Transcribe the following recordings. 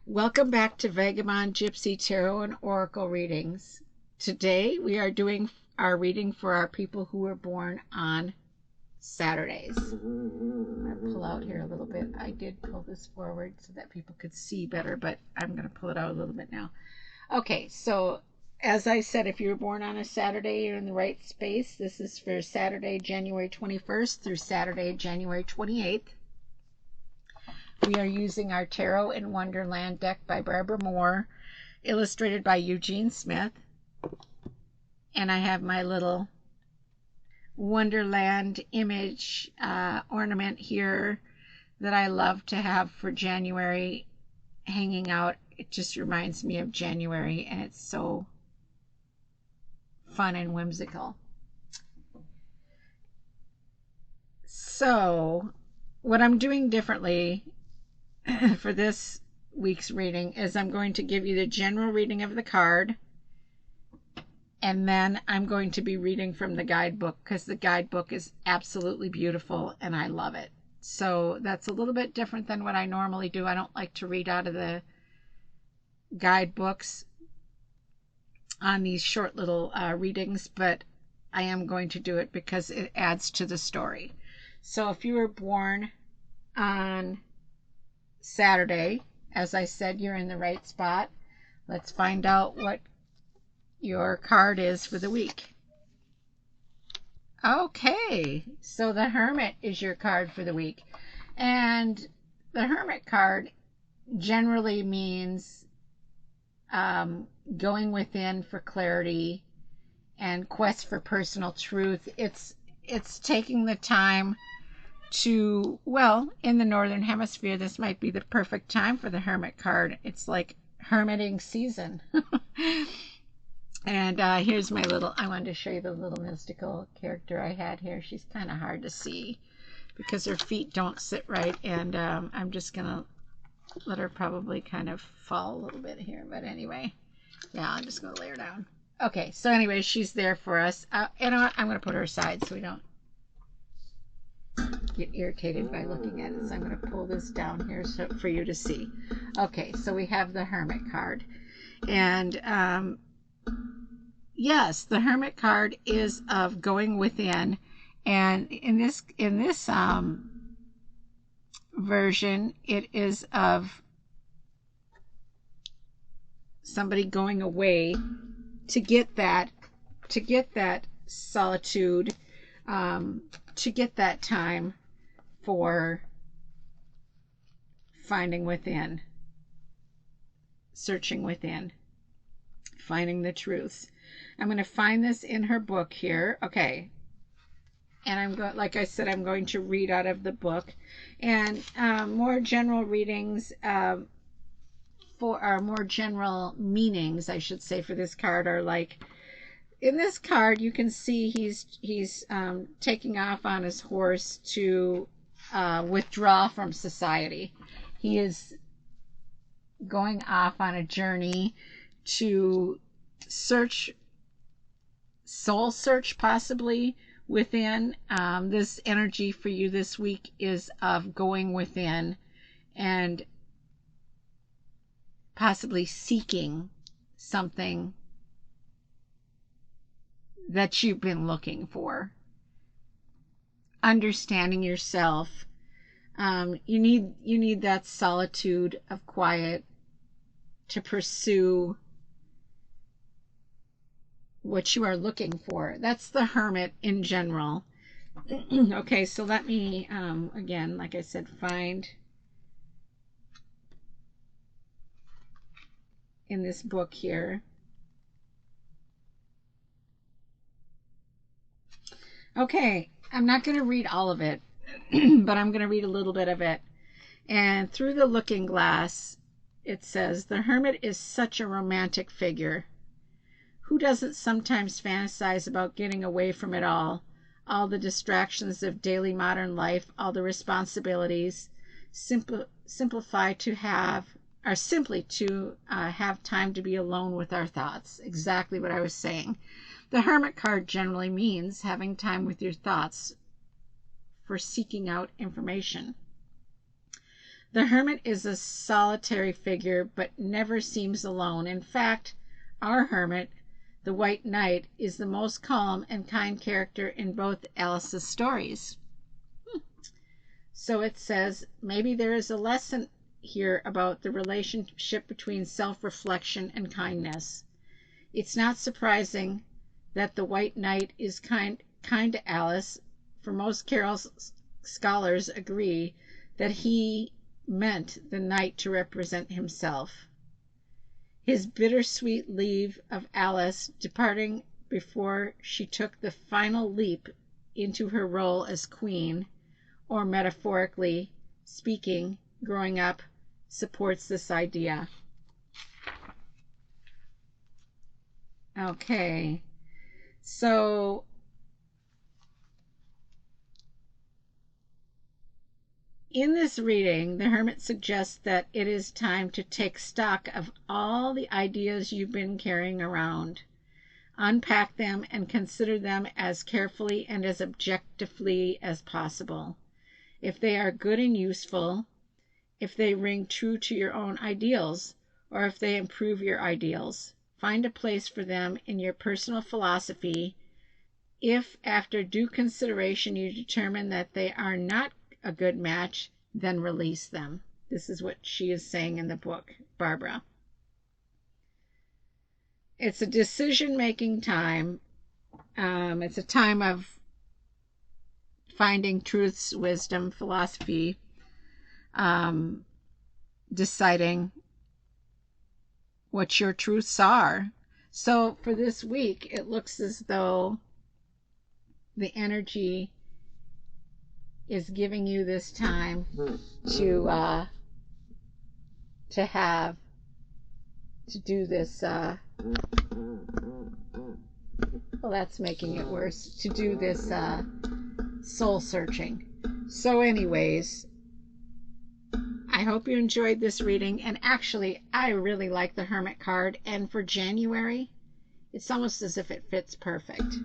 Welcome back to Vagabond, Gypsy, Tarot, and Oracle readings. Today we are doing our reading for our people who were born on Saturdays. I'm going to pull out here a little bit. I did pull this forward so that people could see better, but I'm going to pull it out a little bit now. Okay, so as I said, if you were born on a Saturday, you're in the right space. This is for Saturday, January 21st through Saturday, January 28th. We are using our Tarot in Wonderland deck by Barbara Moore, illustrated by Eugene Smith. And I have my little Wonderland image ornament here that I love to have for January hanging out. It just reminds me of January, and it's so fun and whimsical. So what I'm doing differently for this week's reading is I'm going to give you the general reading of the card, and then I'm going to be reading from the guidebook because the guidebook is absolutely beautiful and I love it. So that's a little bit different than what I normally do. I don't like to read out of the guidebooks on these short little readings, but I am going to do it because it adds to the story. So if you were born on Saturday, as I said, you're in the right spot. Let's find out what your card is for the week. Okay, so the Hermit is your card for the week. And the Hermit card generally means going within for clarity and quest for personal truth. It's taking the time to, well, in the Northern Hemisphere, this might be the perfect time for the Hermit card. It's like hermiting season. And here's my little, I wanted to show you the little mystical character I had here. She's kind of hard to see because her feet don't sit right. And I'm just going to let her probably kind of fall a little bit here. But anyway, yeah, I'm just going to lay her down. Okay, so anyway, she's there for us. You know what? I'm going to put her aside so we don't get irritated by looking at it. So I'm going to pull this down here for you to see. Okay, so we have the Hermit card. And yes, the Hermit card is of going within. And in this version, it is of somebody going away to get that solitude, to get that time for finding within, searching within, finding the truth. I'm going to find this in her book here. Okay. And I'm going, like I said, I'm going to read out of the book. And more general readings for our more general meanings, I should say, for this card are like, in this card, you can see he's taking off on his horse to withdraw from society. He is going off on a journey to search, soul search possibly within. This energy for you this week is of going within and possibly seeking something that you've been looking for. Understanding yourself. You need that solitude of quiet to pursue what you are looking for. That's the Hermit in general. Okay, so let me again, like I said, find in this book here. Okay, I'm not going to read all of it, but I'm going to read a little bit of it. And through the looking glass, it says, the Hermit is such a romantic figure. Who doesn't sometimes fantasize about getting away from it all the distractions of daily modern life, all the responsibilities, simply to have time to be alone with our thoughts. Exactly what I was saying. The Hermit card generally means having time with your thoughts for seeking out information. The hermit is a solitary figure, but never seems alone. In fact, our hermit, the White Knight, is the most calm and kind character in both Alice's stories. So it says maybe there is a lesson here about the relationship between self-reflection and kindness. It's not surprising that the White Knight is kind to Alice, for most Carol's scholars agree that he meant the knight to represent himself. His bittersweet leave of Alice, departing before she took the final leap into her role as queen, or metaphorically speaking, growing up, supports this idea. Okay, so in this reading, the hermit suggests that it is time to take stock of all the ideas you've been carrying around, unpack them, and consider them as carefully and as objectively as possible. If they are good and useful, if they ring true to your own ideals, or if they improve your ideals, find a place for them in your personal philosophy. If, after due consideration, you determine that they are not a good match, then release them. This is what she is saying in the book, Barbara. It's a decision-making time. It's a time of finding truths, wisdom, philosophy, deciding what your truths are. So for this week, it looks as though the energy is giving you this time to do this. Well, that's making it worse. To do this soul searching. So, anyways, I hope you enjoyed this reading. And actually, I really like the Hermit card. And for January, it's almost as if it fits perfect.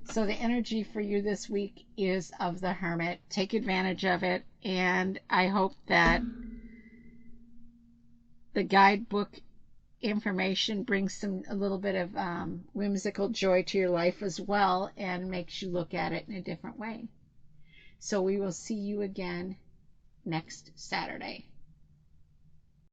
So the energy for you this week is of the Hermit. Take advantage of it, and I hope that the guidebook information brings a little bit of whimsical joy to your life as well, and makes you look at it in a different way. So we will see you again next Saturday.